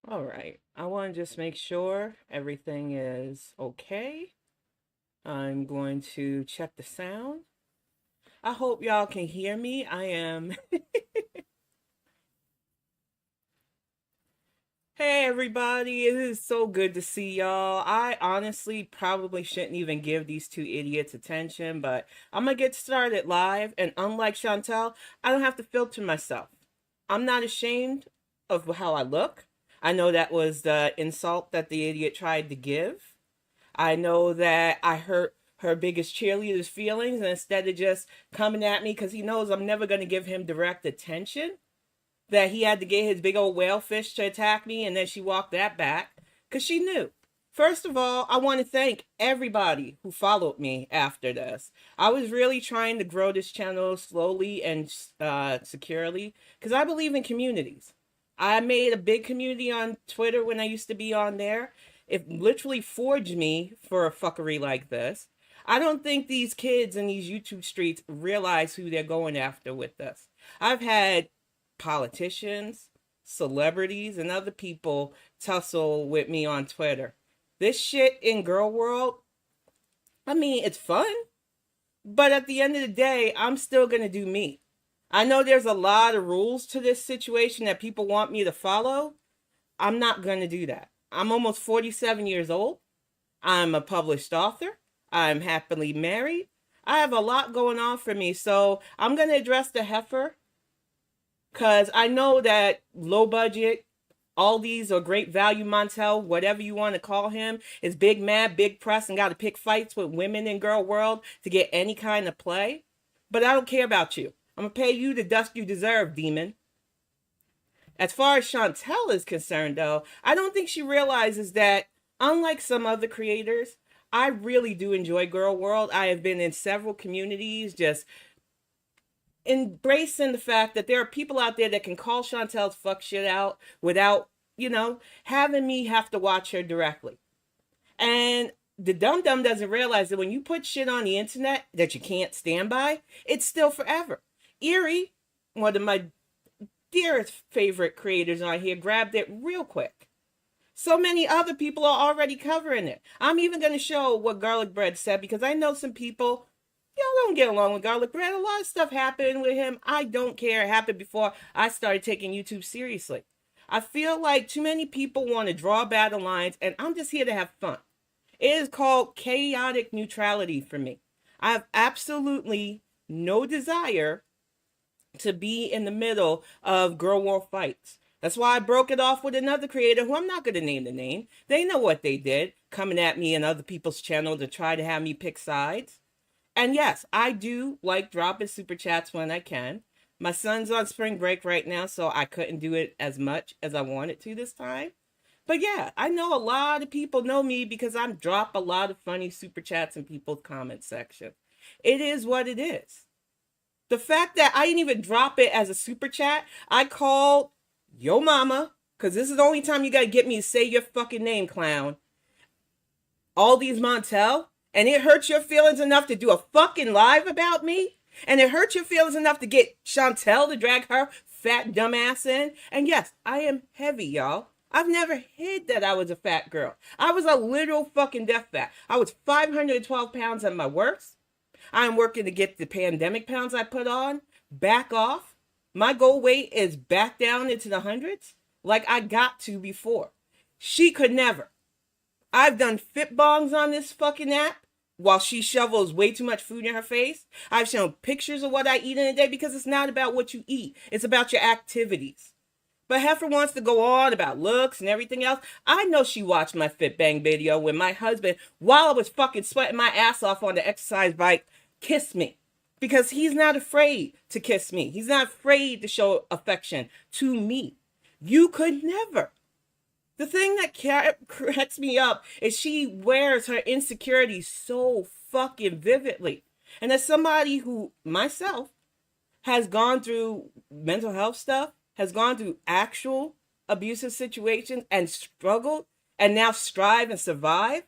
All right. I want to just make sure everything is okay. I'm going to check the sound. I hope y'all can hear me. I am. Hey, everybody. It is so good to see y'all. I honestly probably shouldn't even give these two idiots attention, but I'm going to get started live. And unlike Chantal, I don't have to filter myself. I'm not ashamed of how I look. I know that was the insult that the idiot tried to give. I know that I hurt her biggest cheerleader's feelings, and instead of just coming at me because he knows I'm never going to give him direct attention, that he had to get his big old whale fish to attack me, and then she walked that back because she knew. First of all, I want to thank everybody who followed me after this. I was really trying to grow this channel slowly and securely because I believe in communities. I made a big community on Twitter when I used to be on there. It literally forged me for a fuckery like this. I don't think these kids in these YouTube streets realize who they're going after with this. I've had politicians, celebrities, and other people tussle with me on Twitter. This shit in girl world, I mean, it's fun, but at the end of the day, I'm still gonna do me. I know there's a lot of rules to this situation that people want me to follow. I'm not gonna do that. I'm almost 47 years old. I'm a published author. I'm happily married. I have a lot going on for me, so I'm gonna address the heifer because I know that low budget, Aldi's or great value Montel, whatever you want to call him, is big mad, big press, and got to pick fights with women in girl world to get any kind of play. But I don't care about you. I'm going to pay you the dust you deserve, demon. As far as Chantel is concerned, though, I don't think she realizes that, unlike some other creators, I really do enjoy Girl World. I have been in several communities just embracing the fact that there are people out there that can call Chantel's fuck shit out without, having me have to watch her directly. And the dum dum doesn't realize that when you put shit on the internet that you can't stand by, it's still forever. Erie, one of my dearest favorite creators on here, grabbed it real quick. So many other people are already covering it. I'm even going to show what Garlic Bread said because I know some people, y'all don't get along with Garlic Bread. A lot of stuff happened with him. I don't care. It happened before I started taking YouTube seriously. I feel like too many people want to draw battle lines, and I'm just here to have fun. It is called chaotic neutrality for me. I have absolutely no desire to be in the middle of girl war fights. That's why I broke it off with another creator who I'm not going to name the name. They know what they did, coming at me and other people's channel to try to have me pick sides. And yes, I do like dropping super chats when I can. My son's on spring break right now, so I couldn't do it as much as I wanted to this time. But yeah, I know a lot of people know me because I drop a lot of funny super chats in people's comment section. It is what it is. The fact that I didn't even drop it as a super chat, I called yo mama, because this is the only time you gotta get me to say your fucking name, clown. Aldi's Montel, and it hurts your feelings enough to do a fucking live about me? And it hurts your feelings enough to get Chantel to drag her fat dumbass in? And yes, I am heavy, y'all. I've never hid that I was a fat girl. I was a literal fucking death fat. I was 512 pounds at my worst. I'm working to get the pandemic pounds I put on back off. My goal weight is back down into the hundreds like I got to before. She could never. I've done fit bongs on this fucking app while she shovels way too much food in her face. I've shown pictures of what I eat in a day because it's not about what you eat. It's about your activities. But Heifer wants to go on about looks and everything else. I know she watched my Fit Bang video when my husband, while I was fucking sweating my ass off on the exercise bike, kissed me. Because he's not afraid to kiss me. He's not afraid to show affection to me. You could never. The thing that cracks me up is she wears her insecurities so fucking vividly. And as somebody who, myself, has gone through mental health stuff, has gone through actual abusive situations and struggled and now strive and survive,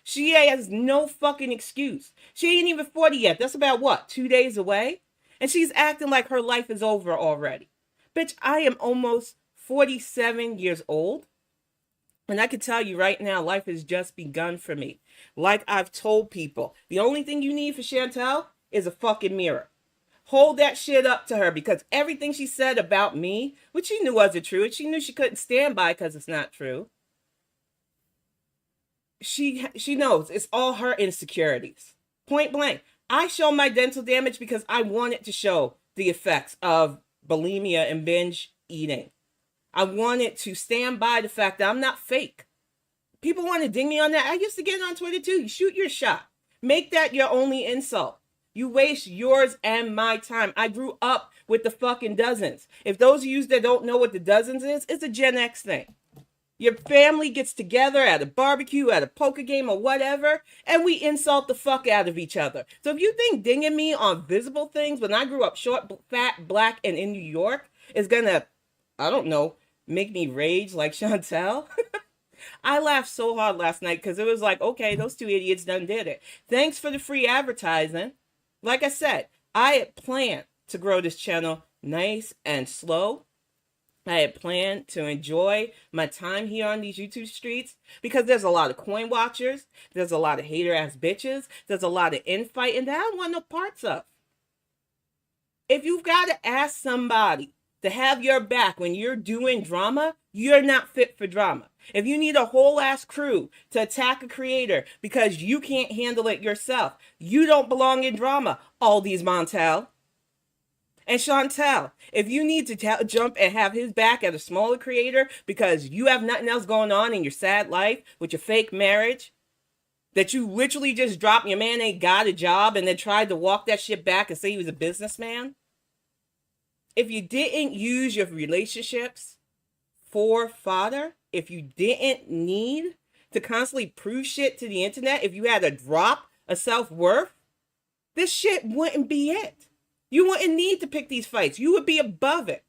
she has no fucking excuse. She ain't even 40 yet. That's about what, 2 days away? And she's acting like her life is over already. Bitch, I am almost 47 years old. And I can tell you right now, life has just begun for me. Like I've told people, the only thing you need for Chantel is a fucking mirror. Hold that shit up to her, because everything she said about me, which she knew wasn't true, and she knew she couldn't stand by because it's not true, she knows it's all her insecurities. Point blank. I show my dental damage because I wanted to show the effects of bulimia and binge eating. I wanted to stand by the fact that I'm not fake. People want to ding me on that. I used to get on Twitter too. You shoot your shot. Make that your only insult. You waste yours and my time. I grew up with the fucking dozens. If those of you that don't know what the dozens is, it's a Gen X thing. Your family gets together at a barbecue, at a poker game, or whatever, and we insult the fuck out of each other. So if you think dinging me on visible things when I grew up short, fat, black, and in New York is gonna, I don't know, make me rage like Chantal, I laughed so hard last night because it was like, okay, those two idiots done did it. Thanks for the free advertising. Like I said, I had planned to grow this channel nice and slow. I had planned to enjoy my time here on these YouTube streets because there's a lot of coin watchers. There's a lot of hater ass bitches. There's a lot of infighting that I don't want no parts of. If you've got to ask somebody to have your back when you're doing drama, you're not fit for drama. If you need a whole ass crew to attack a creator because you can't handle it yourself, you don't belong in drama. Aldi's Montel. And Chantal, if you need to jump and have his back at a smaller creator because you have nothing else going on in your sad life with your fake marriage, that you literally just dropped, your man ain't got a job, and then tried to walk that shit back and say he was a businessman. If you didn't use your relationships for fodder, if you didn't need to constantly prove shit to the internet, if you had a drop of self-worth, this shit wouldn't be it. You wouldn't need to pick these fights. You would be above it.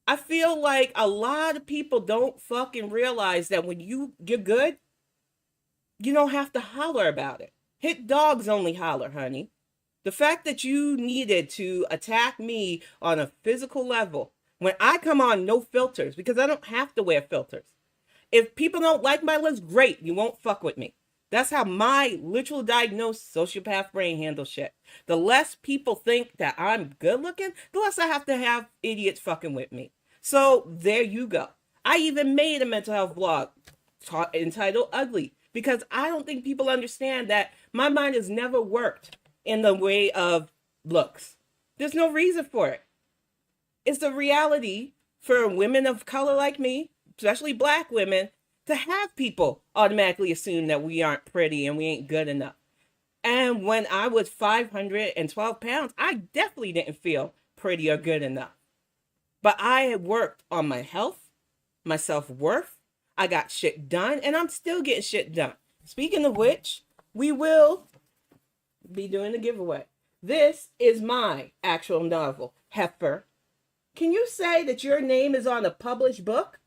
I feel like a lot of people don't fucking realize that when you're good, you don't have to holler about it. Hit dogs only holler, honey. The fact that you needed to attack me on a physical level when I come on no filters, because I don't have to wear filters. If people don't like my list, great. You won't fuck with me. That's how my literal diagnosed sociopath brain handles shit. The less people think that I'm good looking, the less I have to have idiots fucking with me. So there you go. I even made a mental health blog entitled Ugly because I don't think people understand that my mind has never worked in the way of looks. There's no reason for it. It's the reality for women of color like me, especially black women, to have people automatically assume that we aren't pretty and we ain't good enough. And when I was 512 pounds, I definitely didn't feel pretty or good enough. But I had worked on my health, my self-worth. I got shit done, and I'm still getting shit done. Speaking of which, we will be doing a giveaway. This is my actual novel, Heffa. Can you say that your name is on a published book?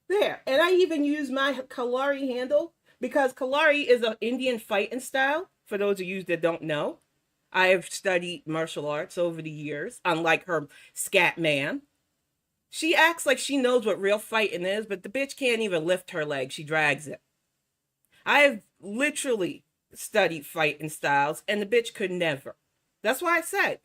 There. And I even use my Kalari handle because Kalari is an Indian fighting style, for those of you that don't know. I have studied martial arts over the years, unlike her scat man. She acts like she knows what real fighting is, but the bitch can't even lift her leg. She drags it. I have literally studied fighting styles, and the bitch could never. That's why I said,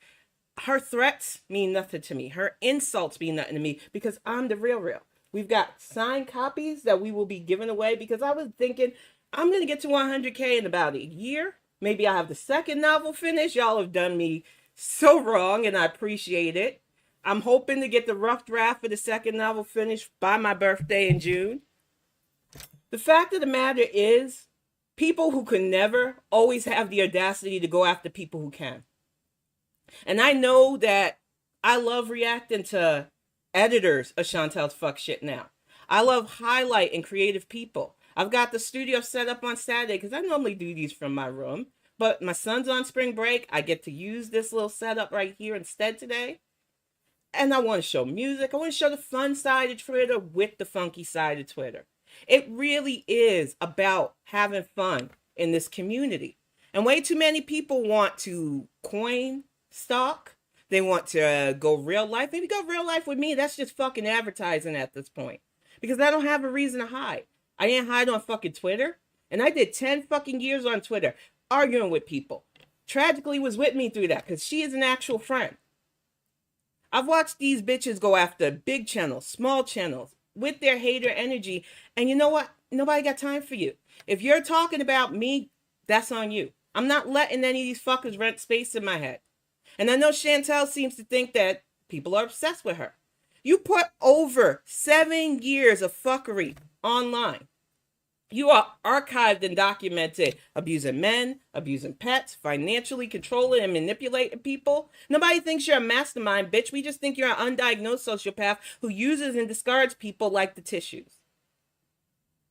her threats mean nothing to me. Her insults mean nothing to me because I'm the real. We've got signed copies that we will be giving away because I was thinking I'm going to get to 100K in about a year. Maybe I'll have the second novel finished. Y'all have done me so wrong, and I appreciate it. I'm hoping to get the rough draft for the second novel finished by my birthday in June. The fact of the matter is, people who could never always have the audacity to go after people who can. And I know that I love reacting to editors of Chantel's fuck shit now. I love highlighting creative people. I've got the studio set up on Saturday because I normally do these from my room. But my son's on spring break. I get to use this little setup right here instead today. And I want to show music. I want to show the fun side of Twitter with the funky side of Twitter. It really is about having fun in this community. And way too many people want to coin stock. They want to go real life. Maybe go real life with me. That's just fucking advertising at this point. Because I don't have a reason to hide. I didn't hide on fucking Twitter. And I did 10 fucking years on Twitter arguing with people. Tragically was with me through that because she is an actual friend. I've watched these bitches go after big channels, small channels, with their hater energy. And you know what? Nobody got time for you. If you're talking about me, that's on you. I'm not letting any of these fuckers rent space in my head. And I know Chantal seems to think that people are obsessed with her. You put over 7 years of fuckery online. You are archived and documented abusing men, abusing pets, financially controlling and manipulating people. Nobody thinks you're a mastermind, bitch. We just think you're an undiagnosed sociopath who uses and discards people like the tissues.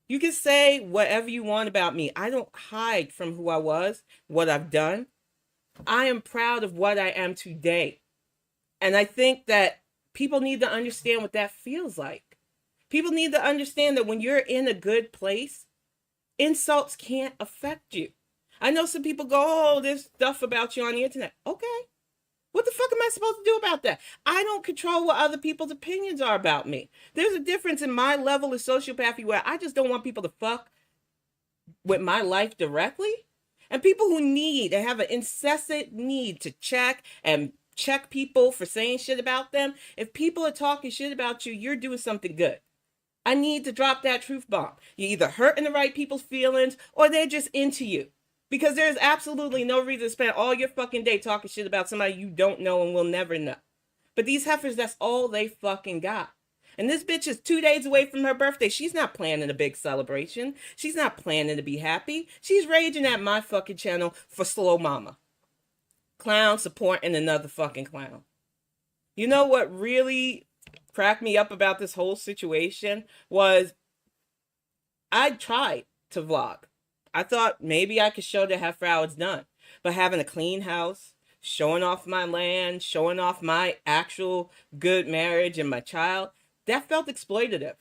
You can say whatever you want about me. I don't hide from who I was, what I've done. I am proud of what I am today. And I think that people need to understand what that feels like. People need to understand that when you're in a good place, insults can't affect you. I know some people go, oh, there's stuff about you on the internet. Okay. What the fuck am I supposed to do about that? I don't control what other people's opinions are about me. There's a difference in my level of sociopathy where I just don't want people to fuck with my life directly. And people who need and have an incessant need to check people for saying shit about them. If people are talking shit about you, you're doing something good. I need to drop that truth bomb. You're either hurting the right people's feelings or they're just into you. Because there's absolutely no reason to spend all your fucking day talking shit about somebody you don't know and will never know. But these heifers, that's all they fucking got. And this bitch is 2 days away from her birthday. She's not planning a big celebration. She's not planning to be happy. She's raging at my fucking channel for slow mama. Clown supporting another fucking clown. You know what really cracked me up about this whole situation was I tried to vlog. I thought maybe I could show the heifer how it's done. But having a clean house, showing off my land, showing off my actual good marriage and my child, that felt exploitative.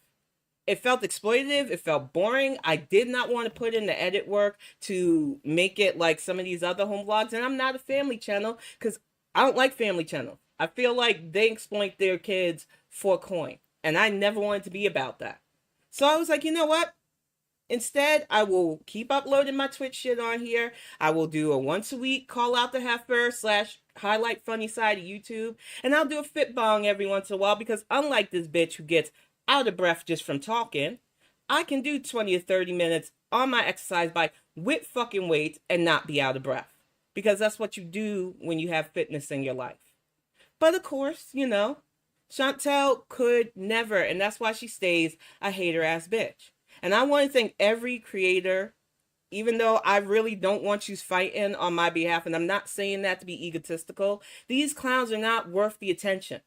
It felt exploitative. It felt boring. I did not want to put in the edit work to make it like some of these other home vlogs. And I'm not a family channel because I don't like family channels. I feel like they exploit their kids for coin. And I never wanted to be about that. So I was like, you know what? Instead, I will keep uploading my Twitch shit on here. I will do a once a week call out the heifer / highlight funny side of YouTube. And I'll do a fit bong every once in a while because unlike this bitch who gets out of breath just from talking, I can do 20 or 30 minutes on my exercise bike with fucking weights and not be out of breath. Because that's what you do when you have fitness in your life. But of course, you know, Chantal could never, and that's why she stays a hater-ass bitch. And I want to thank every creator, even though I really don't want you fighting on my behalf, and I'm not saying that to be egotistical. These clowns are not worth the attention.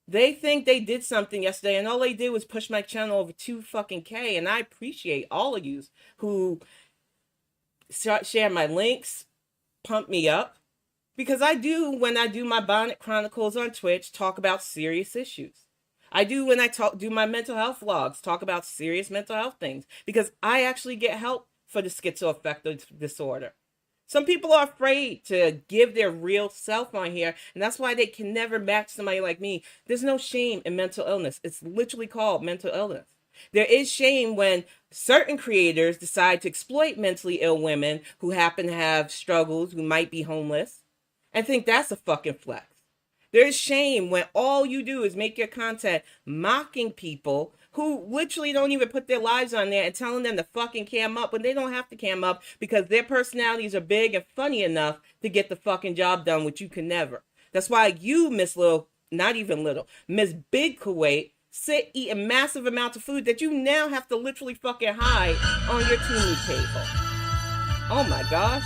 They think they did something yesterday, and all they did was push my channel over 2 fucking K, and I appreciate all of you who share my links, pump me up, because I do, when I do my Bonnet Chronicles on Twitch, talk about serious issues. I do when I do my mental health vlogs, talk about serious mental health things, because I actually get help for the schizoaffective disorder. Some people are afraid to give their real self on here, and that's why they can never match somebody like me. There's no shame in mental illness. It's literally called mental illness. There is shame when certain creators decide to exploit mentally ill women who happen to have struggles, who might be homeless, and think that's a fucking flex. There's shame when all you do is make your content mocking people who literally don't even put their lives on there and telling them to fucking cam up when they don't have to cam up because their personalities are big and funny enough to get the fucking job done, which you can never. That's why you, Miss Little, not even Little, Miss Big Kuwait, sit eating massive amounts of food that you now have to literally fucking hide on your teeny table. Oh my gosh.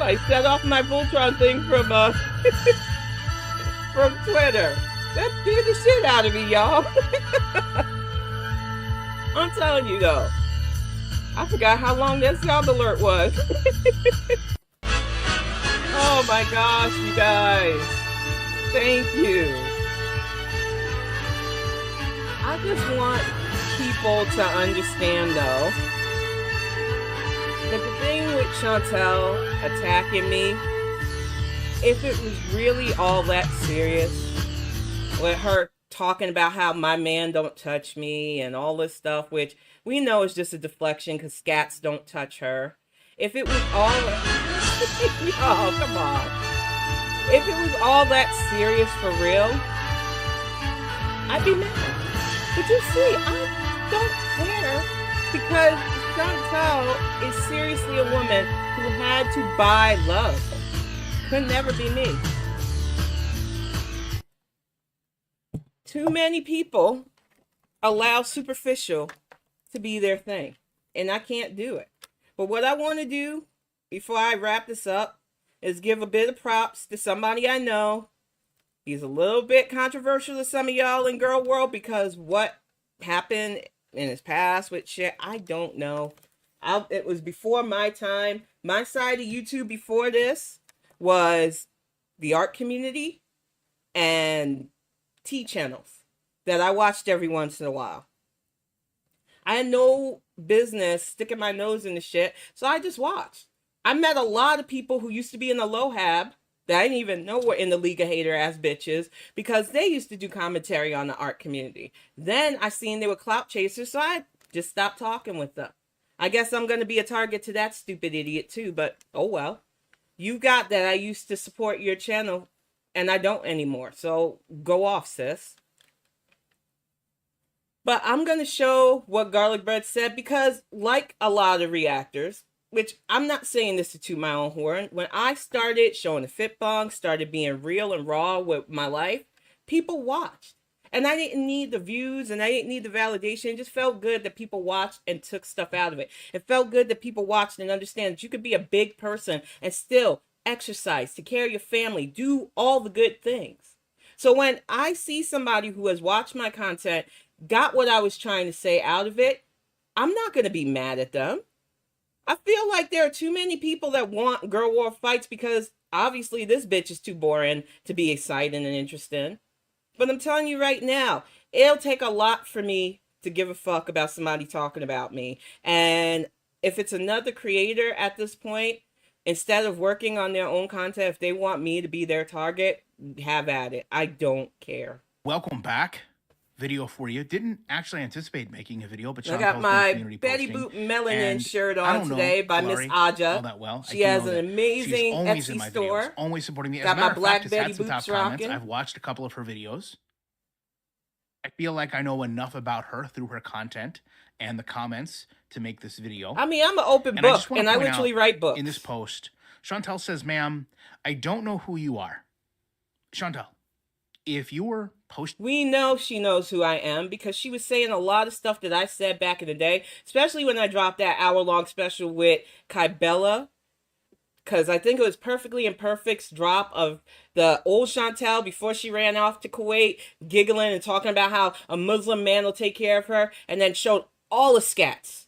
I set off my Voltron thing from from Twitter. That scared the shit out of me, y'all. I'm telling you though, I forgot how long that sound alert was. Oh my gosh, you guys. Thank you. I just want people to understand though, but the thing with Chantal attacking me, if it was really all that serious with her talking about how my man don't touch me and all this stuff, which we know is just a deflection because scats don't touch her. If it was all, oh come on, if it was all that serious for real, I'd be mad. But you see, I don't care because Chantal is seriously a woman who had to buy love. Could never be me. Too many people allow superficial to be their thing, and I can't do it. But what I want to do before I wrap this up is give a bit of props to somebody I know. He's a little bit controversial to some of y'all in girl world because what happened in his past with shit, I don't know. It was before my time. My side of YouTube before this was the art community and T channels that I watched every once in a while. I had no business sticking my nose in the shit, so I just watched. I met a lot of people who used to be in the Lohab that I didn't even know were in the League of Hater ass bitches because they used to do commentary on the art community. Then I seen they were clout chasers, so I just stopped talking with them. I guess I'm going to be a target to that stupid idiot too, but oh well. You got that I used to support your channel and I don't anymore, so go off, sis. But I'm going to show what Garlic Bread said because like a lot of reactors, which I'm not saying this to toot my own horn, when I started showing the fit bong, started being real and raw with my life, people watched. And I didn't need the views and I didn't need the validation. It just felt good that people watched and took stuff out of it. It felt good that people watched and understand that you could be a big person and still exercise, take care of your family, do all the good things. So when I see somebody who has watched my content, got what I was trying to say out of it, I'm not going to be mad at them. I feel like there are too many people that want girl war fights because obviously this bitch is too boring to be exciting and interesting. But I'm telling you right now, it'll take a lot for me to give a fuck about somebody talking about me. And if it's another creator at this point, instead of working on their own content, if they want me to be their target, have at it. I don't care. Welcome back. Video for you. Didn't actually anticipate making a video, but I got my Betty Boop Melanin shirt on today by Miss Aja. All that well. She has an amazing Etsy store. Videos, always supporting me. Got my black Betty Boops rocking. I've watched a couple of her videos. I feel like I know enough about her through her content and the comments to make this video. I mean, I'm an open book, and I literally write books. In this post, Chantal says, "Ma'am, I don't know who you are." Chantal, if you were we know she knows who I am because she was saying a lot of stuff that I said back in the day, especially when I dropped that hour-long special with Kybella, because I think it was Perfectly Imperfect's drop of the old Chantal before she ran off to Kuwait, giggling and talking about how a Muslim man will take care of her, and then showed all the scats.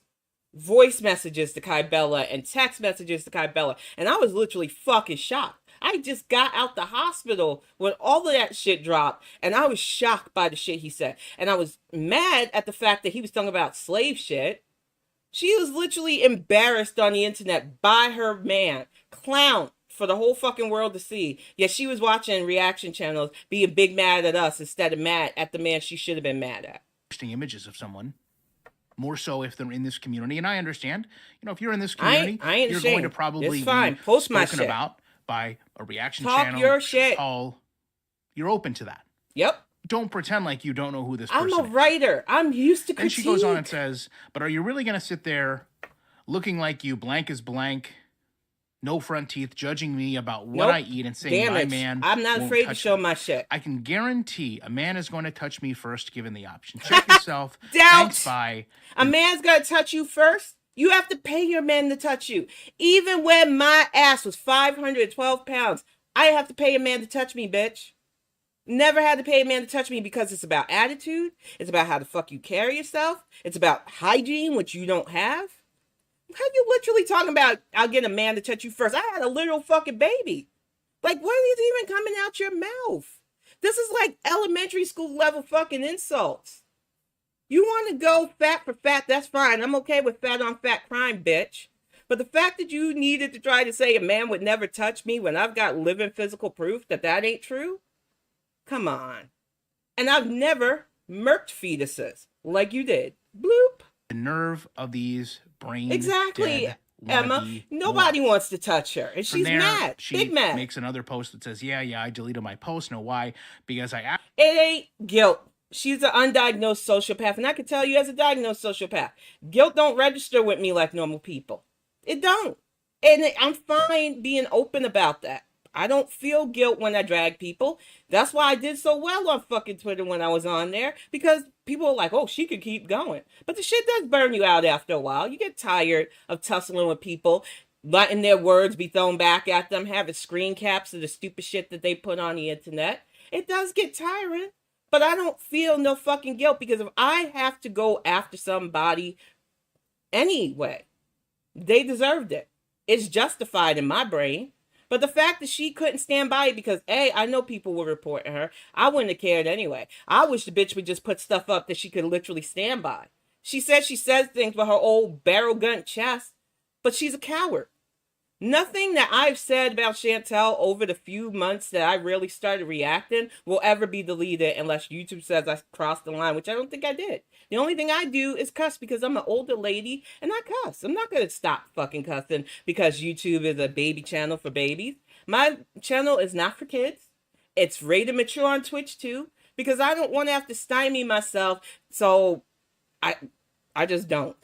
Voice messages to Kybella and text messages to Kybella, and I was literally fucking shocked. I just got out the hospital when all of that shit dropped, and I was shocked by the shit he said. And I was mad at the fact that he was talking about slave shit. She was literally embarrassed on the internet by her man, clown for the whole fucking world to see. Yet she was watching reaction channels being big mad at us instead of mad at the man she should have been mad at. Images of someone. More so if they're in this community. And I understand, if you're in this community, I ain't you're ashamed. Going to probably it's fine. be Post my spoken shit. About by a reaction Talk channel. your shit. You're open to that. Yep. Don't pretend like you don't know who this person is. I'm a writer. I'm used to critique. And she goes on and says, but are you really going to sit there looking like you blank as blank, no front teeth, judging me about what I eat and saying my man I'm not afraid to show my shit. I can guarantee a man is going to touch me first given the option. Check yourself. Doubt. Thanks, bye. A man's going to touch you first? You have to pay your man to touch you. Even when my ass was 512 pounds, I have to pay a man to touch me, bitch. Never had to pay a man to touch me because it's about attitude. It's about how the fuck you carry yourself. It's about hygiene, which you don't have. How you literally talking about, I'll get a man to touch you first? I had a literal fucking baby. Like, what is even coming out your mouth? This is like elementary school level fucking insults. You want to go fat for fat, that's fine. I'm okay with fat on fat crime, bitch. But the fact that you needed to try to say a man would never touch me when I've got living physical proof that that ain't true? Come on. And I've never murked fetuses like you did. Bloop. The nerve of these brain Exactly, dead Emma. wannabe Nobody morons. wants to touch her. And From she's there, mad. Big she mad. makes another post that says, yeah, I deleted my post. Know why? Because I It ain't guilt. She's an undiagnosed sociopath. And I can tell you as a diagnosed sociopath, guilt don't register with me like normal people. It don't. And I'm fine being open about that. I don't feel guilt when I drag people. That's why I did so well on fucking Twitter when I was on there. Because people are like, oh, she could keep going. But the shit does burn you out after a while. You get tired of tussling with people, letting their words be thrown back at them, having screen caps of the stupid shit that they put on the internet. It does get tiring. But I don't feel no fucking guilt because if I have to go after somebody anyway, they deserved it. It's justified in my brain. But the fact that she couldn't stand by it because, A, I know people were reporting her. I wouldn't have cared anyway. I wish the bitch would just put stuff up that she could literally stand by. She says things with her old barrel gun chest, but she's a coward. Nothing that I've said about Shantel over the few months that I really started reacting will ever be deleted unless YouTube says I crossed the line, which I don't think I did. The only thing I do is cuss because I'm an older lady and I cuss. I'm not going to stop fucking cussing because YouTube is a baby channel for babies. My channel is not for kids. It's rated mature on Twitch too because I don't want to have to stymie myself. So I just don't.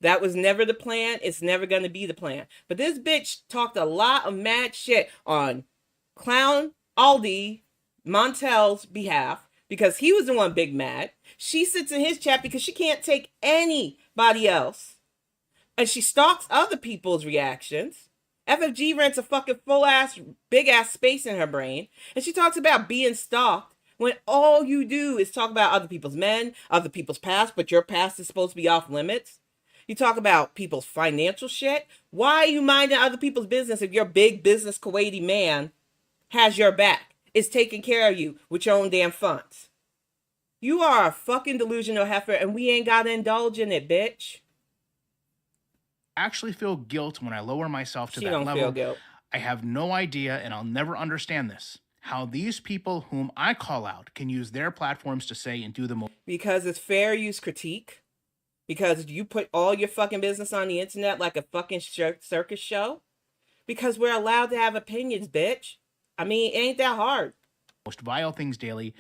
That was never the plan. It's never going to be the plan. But this bitch talked a lot of mad shit on Clown Aldi Montel's behalf because he was the one big mad. She sits in his chat because she can't take anybody else. And she stalks other people's reactions. FFG rents a fucking full-ass, big-ass space in her brain. And she talks about being stalked when all you do is talk about other people's men, other people's past, but your past is supposed to be off limits. You talk about people's financial shit. Why are you minding other people's business if your big business Kuwaiti man has your back, is taking care of you with your own damn funds? You are a fucking delusional heifer and we ain't gotta indulge in it, bitch. actually feel guilt when I lower myself to She that don't level. feel guilt. I have no idea, and I'll never understand this, how these people whom I call out can use their platforms to say and do the most. Because it's fair use critique. Because you put all your fucking business on the internet like a fucking circus show. Because we're allowed to have opinions, bitch. I mean, it ain't that hard. Most vile things daily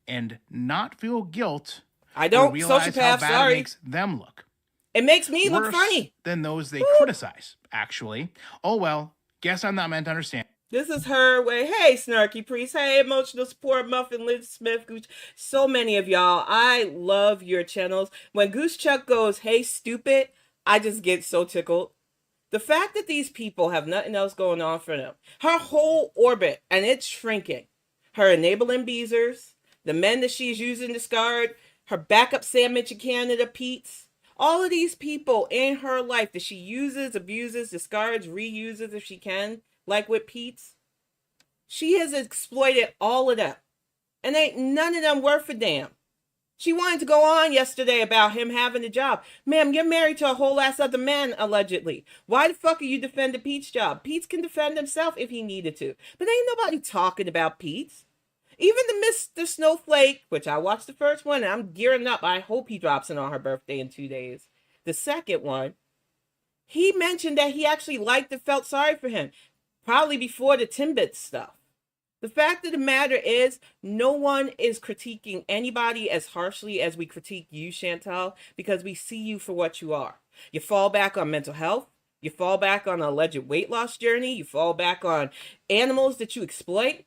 and not feel guilt. I don't. Or realize Sociopath, how bad sorry. It makes them look. It makes me look Worse funny. than those they criticize, actually. Oh well, guess I'm not meant to understand. This is her way. Hey, Snarky Priest. Hey, Emotional Support Muffin, Liz Smith, Goose. So many of y'all. I love your channels. When Goose Chuck goes, hey, stupid, I just get so tickled. The fact that these people have nothing else going on for them. Her whole orbit, and it's shrinking. Her enabling Beezers, the men that she's using to discard, her backup sandwich in Canada, Pete's. All of these people in her life that she uses, abuses, discards, reuses if she can, like with Pete's. She has exploited all of them. And ain't none of them worth a damn. She wanted to go on yesterday about him having a job. Ma'am, you're married to a whole ass other man, allegedly. Why the fuck are you defending Pete's job? Pete's can defend himself if he needed to. But ain't nobody talking about Pete's. Even the Mr. Snowflake, which I watched the first one, and I'm gearing up. I hope he drops it on her birthday in 2 days. The second one, he mentioned that he actually liked and felt sorry for him. Probably before the Timbit stuff. The fact of the matter is, no one is critiquing anybody as harshly as we critique you, Chantal, because we see you for what you are. You fall back on mental health. You fall back on an alleged weight loss journey. You fall back on animals that you exploit.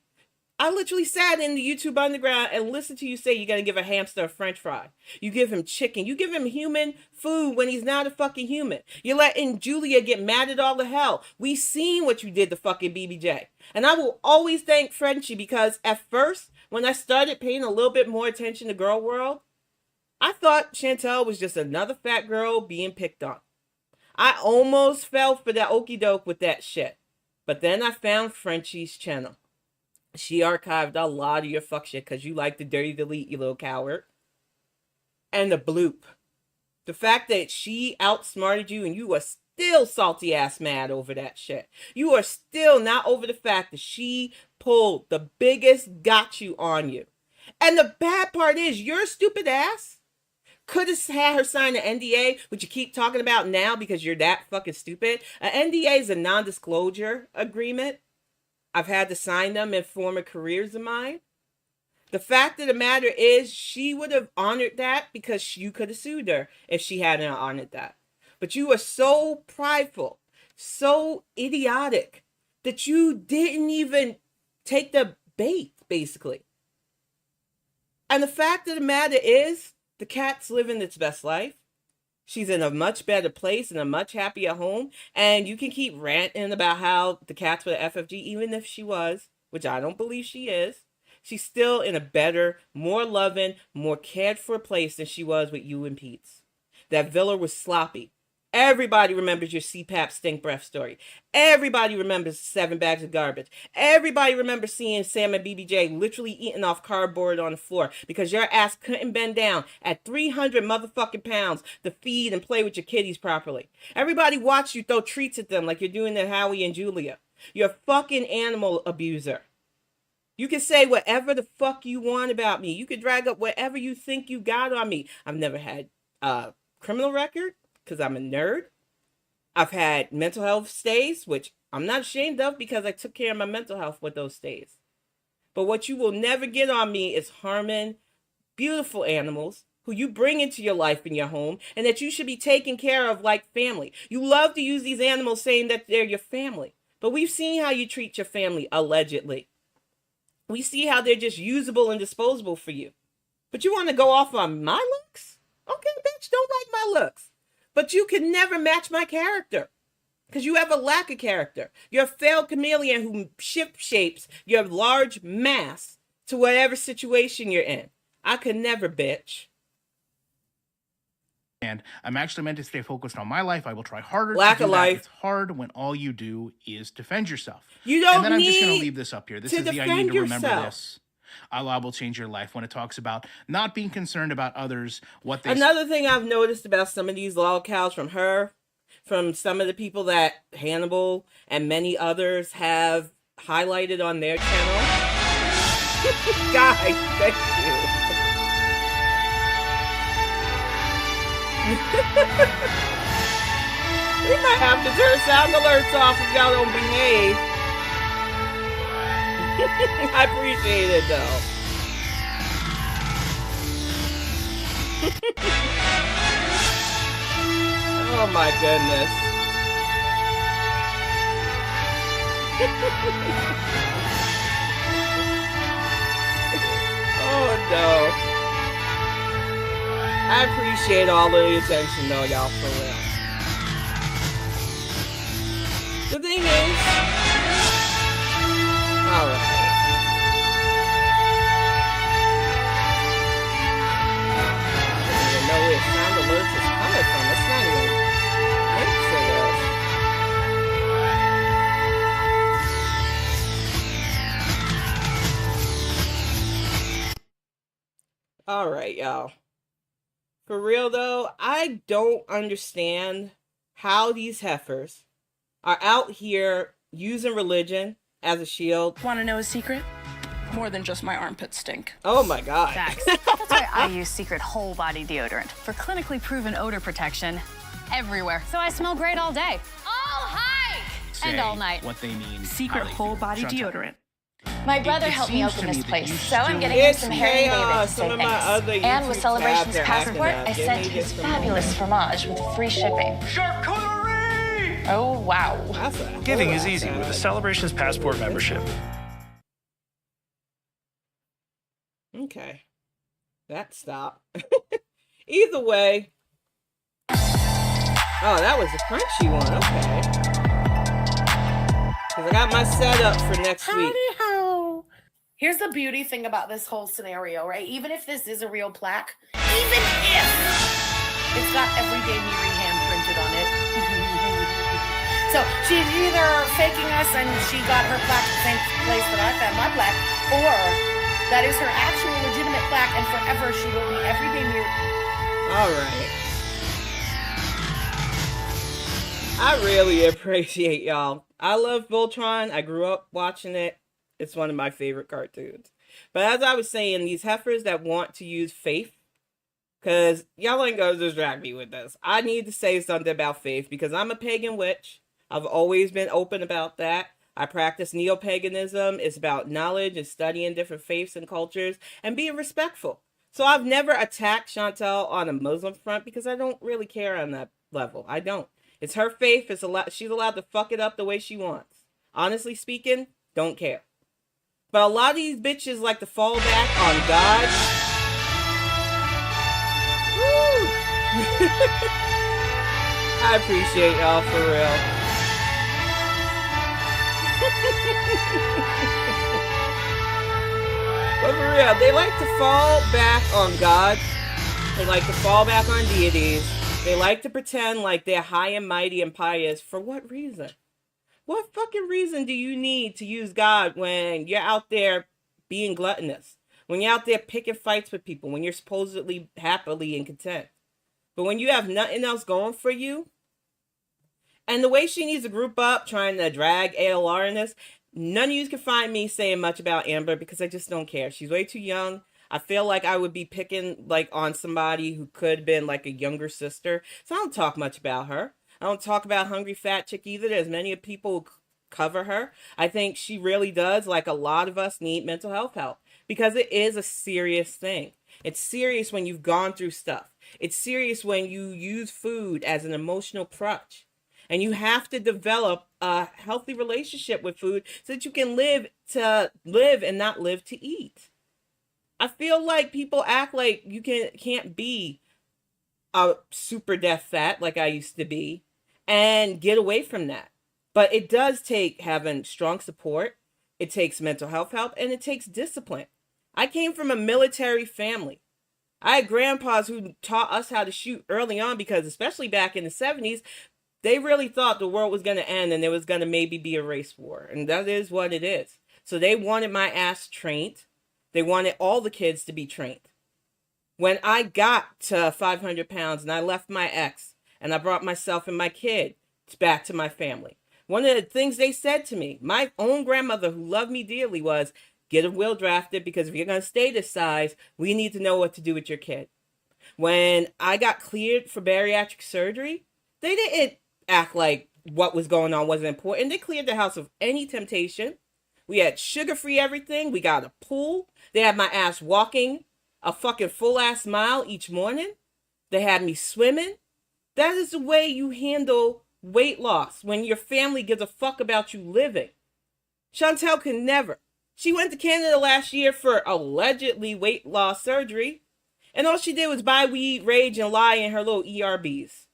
I literally sat in the YouTube underground and listened to you say you're going to give a hamster a french fry. You give him chicken. You give him human food when he's not a fucking human. You're letting Julia get mad at all the hell. We seen what you did to fucking BBJ. And I will always thank Frenchie because at first, when I started paying a little bit more attention to Girl World, I thought Chantel was just another fat girl being picked on. I almost fell for that okie doke with that shit. But then I found Frenchie's channel. She archived a lot of your fuck shit because you like the dirty delete, you little coward. And the bloop. The fact that she outsmarted you and you are still salty ass mad over that shit. You are still not over the fact that she pulled the biggest got you on you. And the bad part is, your stupid ass could have had her sign an NDA, which you keep talking about now because you're that fucking stupid. An NDA is a non-disclosure agreement. I've had to sign them in former careers of mine. The fact of the matter is, she would have honored that because you could have sued her if she hadn't honored that. But you were so prideful, so idiotic, that you didn't even take the bait, basically. And the fact of the matter is, the cat's living its best life. She's in a much better place and a much happier home. And you can keep ranting about how the cat's with the FFG, even if she was, which I don't believe she is. She's still in a better, more loving, more cared for place than she was with you and Pete's. That villa was sloppy. Everybody remembers your CPAP stink breath story. Everybody remembers 7 bags of garbage. Everybody remembers seeing Sam and BBJ literally eating off cardboard on the floor because your ass couldn't bend down at 300 motherfucking pounds to feed and play with your kitties properly. Everybody watched you throw treats at them like you're doing to Howie and Julia. You're a fucking animal abuser. You can say whatever the fuck you want about me. You can drag up whatever you think you got on me. I've never had a criminal record because I'm a nerd. I've had mental health stays, which I'm not ashamed of because I took care of my mental health with those stays. But what you will never get on me is harming beautiful animals who you bring into your life and your home and that you should be taken care of like family. You love to use these animals saying that they're your family. But we've seen how you treat your family, allegedly. We see how they're just usable and disposable for you. But you want to go off on my looks? Okay, bitch, don't like my looks. But you can never match my character. Because you have a lack of character. You're a failed chameleon who shapes your large mass to whatever situation you're in. I could never, bitch. And I'm actually meant to stay focused on my life. I will try harder Lack to do of that. life. It's hard when all you do is defend yourself. You don't And then I'm just going to need leave this up here. This to is the I defend need to remember yourself. this. Allah will change your life when it talks about not being concerned about others, what they Another thing I've noticed about some of these lolcows from her, from some of the people that Hannibal and many others have highlighted on their channel. Guys, thank you. We might have to turn sound alerts off if y'all don't behave. I appreciate it though. Oh my goodness. Oh no. I appreciate all of the attention though, y'all, for real. The thing is, alright. I don't even know where sound alerts is coming from. It's not even linked to this. Alright, y'all. For real though, I don't understand how these heifers are out here using religion as a shield. Want to know a secret? More than just my armpits stink. Oh my god. Facts. That's why I use Secret Whole Body Deodorant for clinically proven odor protection everywhere. So I smell great all day. All hike! And all night. What they mean. Secret how they whole feel. body Chantal. deodorant. My brother It helped me seems open to this me that place, you so I'm still- getting him It's some Harry and David to some say of my other thanks. And with YouTube Celebration's tabs are passport, acting I up. Give sent me his just a fabulous fromage with free shipping. Charcuterie! Oh, wow. That's a Giving whole is lot easy with better. the Celebrations Passport membership. Okay. That stopped. Either way. Oh, that was the crunchy one. Okay. Because I got my setup for next week. Here's the beauty thing about this whole scenario, right? Even if this is a real plaque, even if it's got everyday Miri hand printed on it. So she's either faking us and she got her plaque at the same place that I found my plaque, or that is her actual legitimate plaque and forever she will be everyday Miri. All right. I really appreciate y'all. I love Voltron. I grew up watching it. It's one of my favorite cartoons. But as I was saying, these heifers that want to use faith, because y'all ain't gonna distract me with this. I need to say something about faith because I'm a pagan witch. I've always been open about that. I practice neo-paganism. It's about knowledge and studying different faiths and cultures and being respectful. So I've never attacked Chantal on a Muslim front because I don't really care on that level. I don't. It's her faith. She's allowed to fuck it up the way she wants. Honestly speaking, don't care. But a lot of these bitches like to fall back on God. Woo! I appreciate y'all for real. But for real, they like to fall back on God. They like to fall back on deities. They like to pretend like they're high and mighty and pious. For what reason? What fucking reason do you need to use God when you're out there being gluttonous? When you're out there picking fights with people? When you're supposedly happily and content? But when you have nothing else going for you? And the way she needs to group up, trying to drag ALR in this, none of you can find me saying much about Amber because I just don't care. She's way too young. I feel like I would be picking like on somebody who could have been like a younger sister. So I don't talk much about her. I don't talk about Hungry Fat Chick either. There's many people who cover her. I think she really does, like a lot of us, need mental health help because it is a serious thing. It's serious when you've gone through stuff. It's serious when you use food as an emotional crutch. And you have to develop a healthy relationship with food so that you can live and not live to eat. I feel like people act like you can't be a super deaf fat like I used to be and get away from that. But it does take having strong support. It takes mental health help and it takes discipline. I came from a military family. I had grandpas who taught us how to shoot early on because especially back in the 70s, they really thought the world was going to end and there was going to maybe be a race war. And that is what it is. So they wanted my ass trained. They wanted all the kids to be trained. When I got to 500 pounds and I left my ex and I brought myself and my kid back to my family, one of the things they said to me, my own grandmother who loved me dearly, was get a will drafted because if you're going to stay this size, we need to know what to do with your kid. When I got cleared for bariatric surgery, they didn't act like what was going on wasn't important. They cleared the house of any temptation. We had sugar-free everything. We got a pool. They had my ass walking a fucking full-ass mile each morning. They had me swimming. That is the way you handle weight loss when your family gives a fuck about you living. Chantel can never. She went to Canada last year for allegedly weight loss surgery, and all she did was buy weed, rage, and lie in her little ERBs.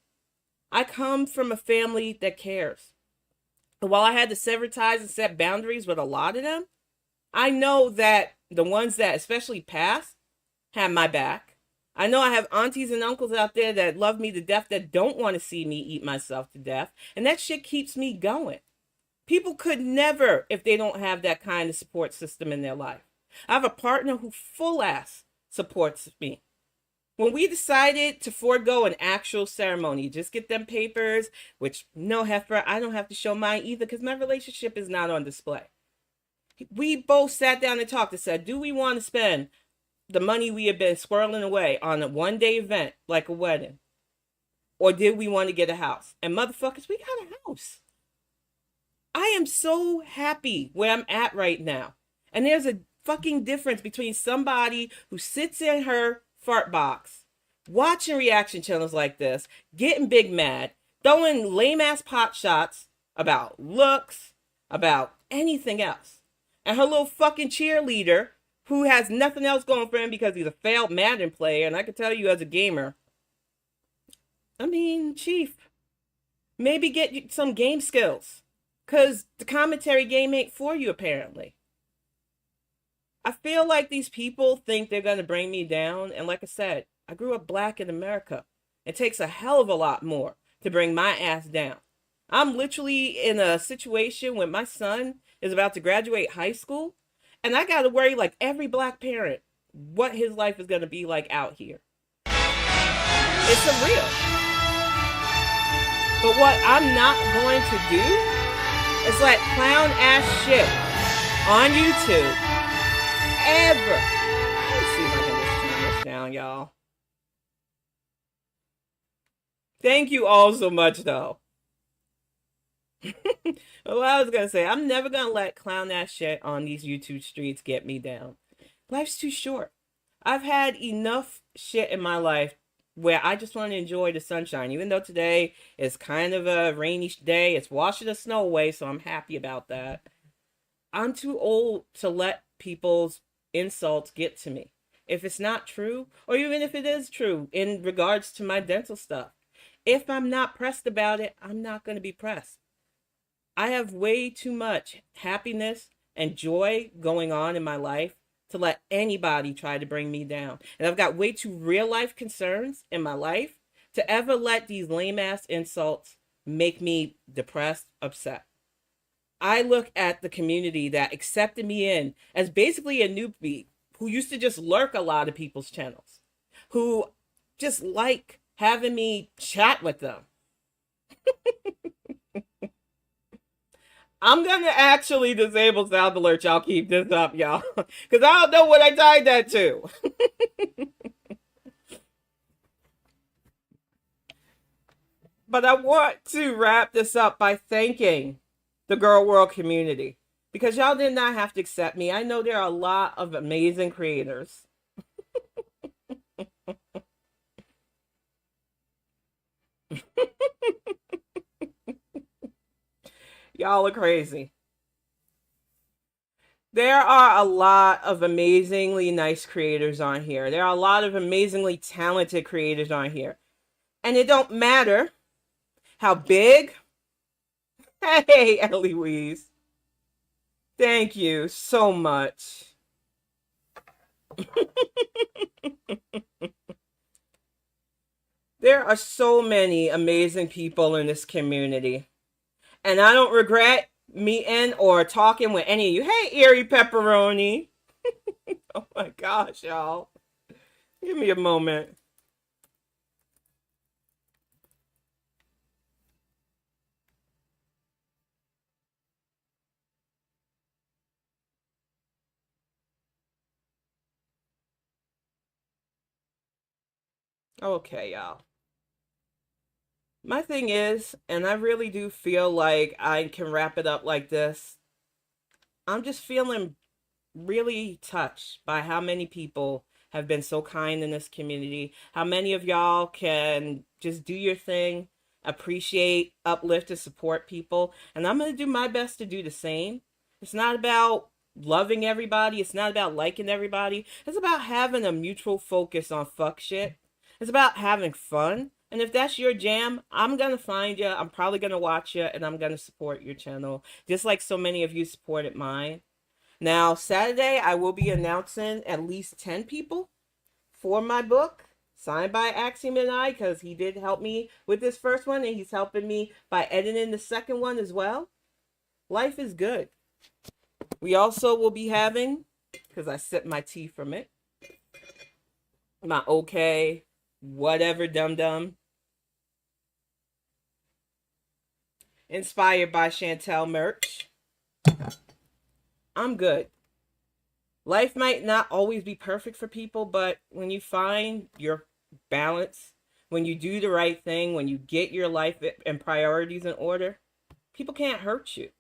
I come from a family that cares. And while I had to sever ties and set boundaries with a lot of them, I know that the ones that, especially Paath, have my back. I know I have aunties and uncles out there that love me to death that don't want to see me eat myself to death. And that shit keeps me going. People could never if they don't have that kind of support system in their life. I have a partner who full ass supports me. When we decided to forego an actual ceremony, just get them papers, which no heifer, I don't have to show mine either because my relationship is not on display. We both sat down and talked and said, do we want to spend the money we have been squirreling away on a one-day event like a wedding? Or did we want to get a house? And motherfuckers, we got a house. I am so happy where I'm at right now. And there's a fucking difference between somebody who sits in her fart box, watching reaction channels like this, getting big mad, throwing lame-ass pot shots about looks, about anything else. And her little fucking cheerleader who has nothing else going for him because he's a failed Madden player, and I can tell you as a gamer, I mean, Chief, maybe get some game skills, because the commentary game ain't for you, apparently. I feel like these people think they're going to bring me down. And like I said, I grew up black in America. It takes a hell of a lot more to bring my ass down. I'm literally in a situation when my son is about to graduate high school. And I got to worry like every black parent what his life is going to be like out here. It's surreal. But what I'm not going to do is let clown ass shit on YouTube ever. Let's see if I can just turn this down, y'all. Thank you all so much, though. Well, I was gonna say, I'm never gonna let clown ass shit on these YouTube streets get me down. Life's too short. I've had enough shit in my life where I just want to enjoy the sunshine. Even though today is kind of a rainy day, it's washing the snow away, so I'm happy about that. I'm too old to let people's insults get to me. If it's not true, or even if it is true in regards to my dental stuff, if I'm not pressed about it, I'm not going to be pressed. I have way too much happiness and joy going on in my life to let anybody try to bring me down. And I've got way too real life concerns in my life to ever let these lame ass insults make me depressed, upset. I look at the community that accepted me in as basically a newbie who used to just lurk a lot of people's channels, who just like having me chat with them. I'm going to actually disable sound alerts. Y'all keep this up, y'all. Because I don't know what I tied that to. But I want to wrap this up by thanking the Girl World community. Because y'all did not have to accept me. I know there are a lot of amazing creators. Y'all are crazy. There are a lot of amazingly nice creators on here. There are a lot of amazingly talented creators on here. And it don't matter how big. Hey, Eloise. Thank you so much. There are so many amazing people in this community. And I don't regret meeting or talking with any of you. Hey, Eerie Pepperoni. Oh my gosh, y'all. Give me a moment. Okay, y'all. My thing is, and I really do feel like I can wrap it up like this, I'm just feeling really touched by how many people have been so kind in this community, how many of y'all can just do your thing, appreciate, uplift, and support people, and I'm going to do my best to do the same. It's not about loving everybody, it's not about liking everybody, it's about having a mutual focus on fuck shit. It's about having fun. And if that's your jam, I'm going to find you. I'm probably going to watch you. And I'm going to support your channel. Just like so many of you supported mine. Now, Saturday, I will be announcing at least 10 people for my book. Signed by Axiom and I. Because he did help me with this first one. And he's helping me by editing the second one as well. Life is good. We also will be having, because I sipped my tea from it, my okay, whatever dum-dum. Inspired by Shantel merch. I'm good. Life might not always be perfect for people, but when you find your balance, when you do the right thing, when you get your life and priorities in order, people can't hurt you.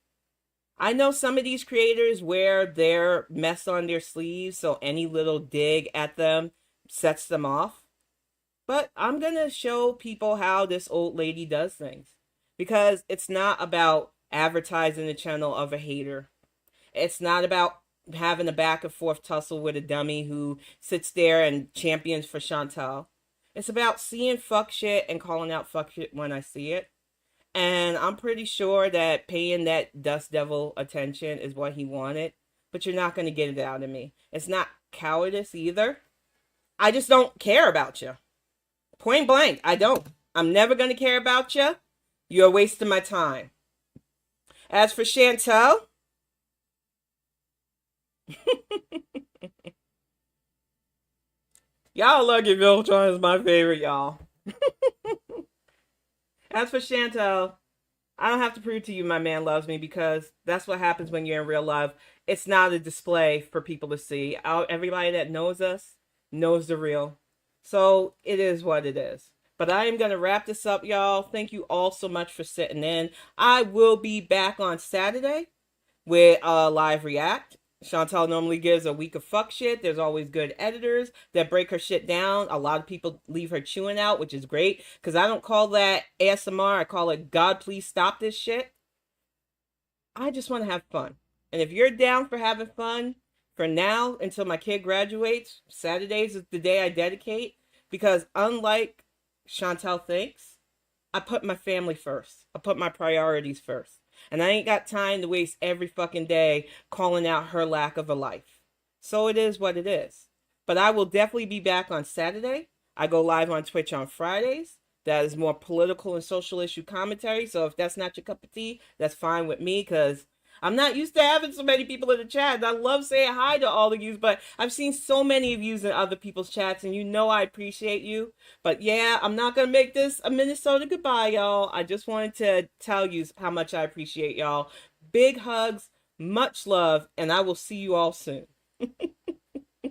I know some of these creators wear their mess on their sleeves, so any little dig at them sets them off. But I'm going to show people how this old lady does things. Because it's not about advertising the channel of a hater. It's not about having a back and forth tussle with a dummy who sits there and champions for Chantal. It's about seeing fuck shit and calling out fuck shit when I see it. And I'm pretty sure that paying that dust devil attention is what he wanted. But you're not going to get it out of me. It's not cowardice either. I just don't care about you. Point blank, I don't. I'm never going to care about you. You're wasting my time. As for Chantel, y'all lucky Viltron is my favorite, y'all. As for Chantel, I don't have to prove to you my man loves me, because that's what happens when you're in real love. It's not a display for people to see. Everybody that knows us knows the real. So it is what it is. But I am going to wrap this up, y'all. Thank you all so much for sitting in. I will be back on Saturday with a live react. Chantal normally gives a week of fuck shit. There's always good editors that break her shit down. A lot of people leave her chewing out, which is great, because I don't call that ASMR. I call it God, please stop this shit. I just want to have fun. And if you're down for having fun, for now, until my kid graduates, Saturdays is the day I dedicate, because unlike Chantal thinks, I put my family first. I put my priorities first. And I ain't got time to waste every fucking day calling out her lack of a life. So it is what it is. But I will definitely be back on Saturday. I go live on Twitch on Fridays. That is more political and social issue commentary. So if that's not your cup of tea, that's fine with me, because I'm not used to having so many people in the chat. I love saying hi to all of you, but I've seen so many of you in other people's chats, and you know I appreciate you. But yeah, I'm not going to make this a Minnesota goodbye, y'all. I just wanted to tell you how much I appreciate y'all. Big hugs, much love, and I will see you all soon.